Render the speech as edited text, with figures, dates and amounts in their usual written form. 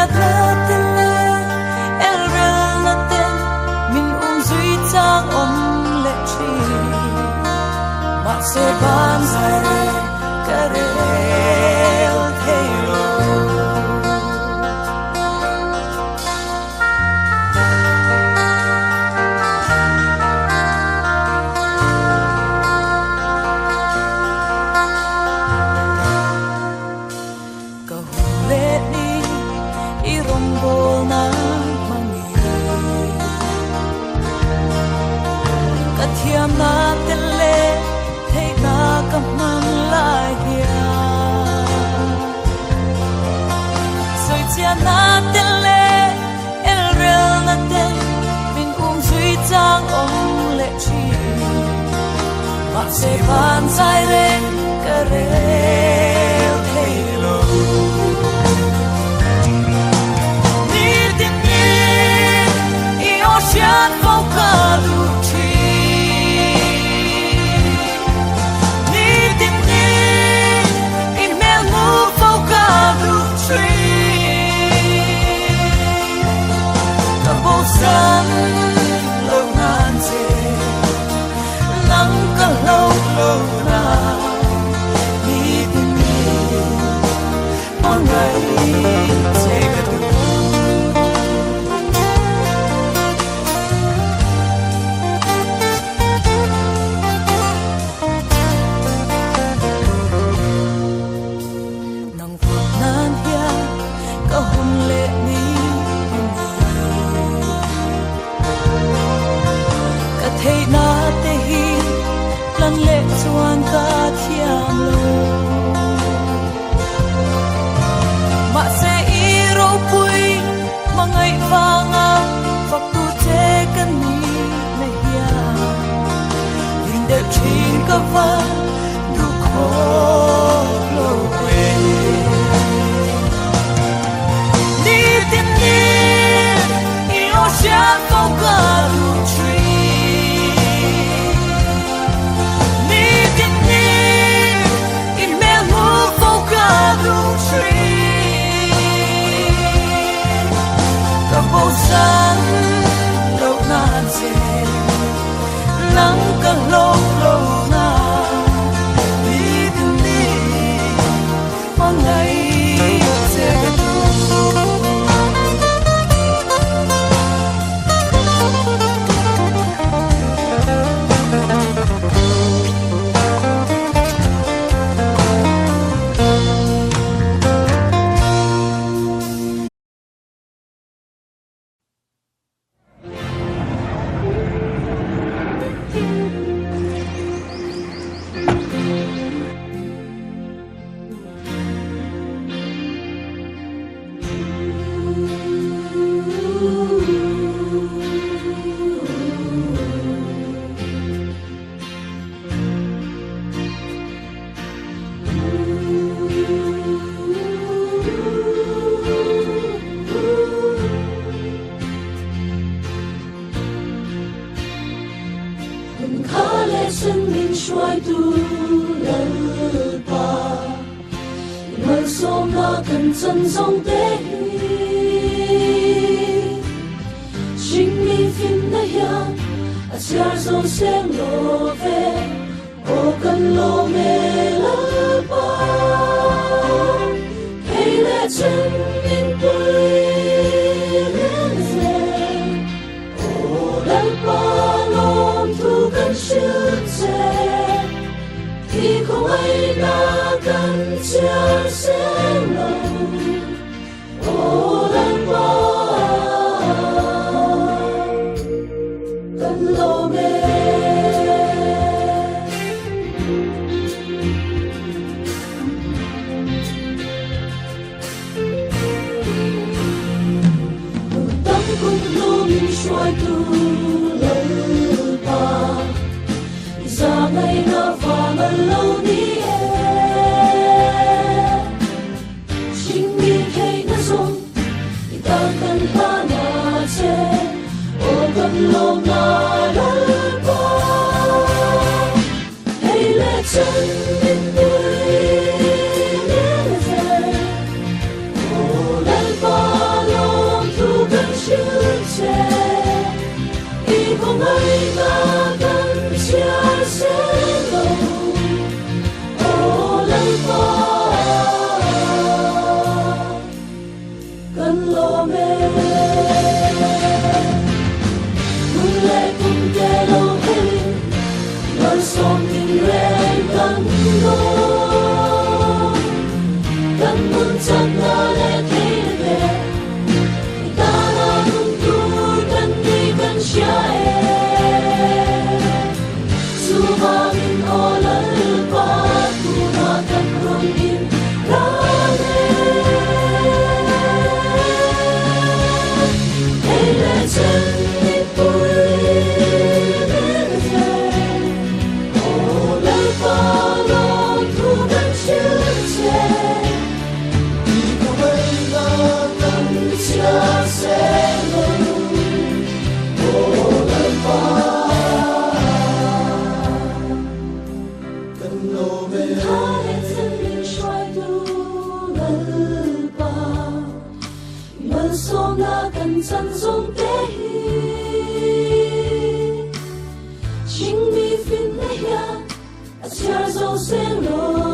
tele el rel na ten min zui chang om le chi ma se ban zare karel thelo thiam na tele thei na kam mang lai hia soi chia na tele el rel na te min zui chang ong le chi ma se ban sai re ka re thei lo ni tim ni I ocean focado sun lâu ngàn gì nắng cả lâu lâu nào đi tìm đi mỗi ngày sẽ gặp nắng phút nan hia cả hôn lệ ni thấy na te hi lan lệ chuan ka thiam lo ma se I ro pui mangai wanga fak tu te kan ni na hia in de chin ka va du kho lo we ni tim ni I ocean focado sun lâu ngàn gì nắng cả lâu lâu nào đi tìm đi mỗi ngày sẽ gặp珍重的心里fin na hian a chiar zo seng lo ve o kan lo me la pa hey le chen min pui le ze o la pa nom tu kan shu che thì không ai đã cần chiar seng lo ô lan qua cần lo mê tâm cùng lo mình xoay tu lời pa ra ngày na pha mà lâu đi lo na la pa hey le chen min pui le ze o la pa gần đó gần muốn chắc là để thấy về ta là không tu gần đi gần cha dù bao nhiêu ô lỡ qua tu nó gần không in ra đây là chân đi vui cần chân dung tế chính vì phiền lấy ya chờ dấu sen lối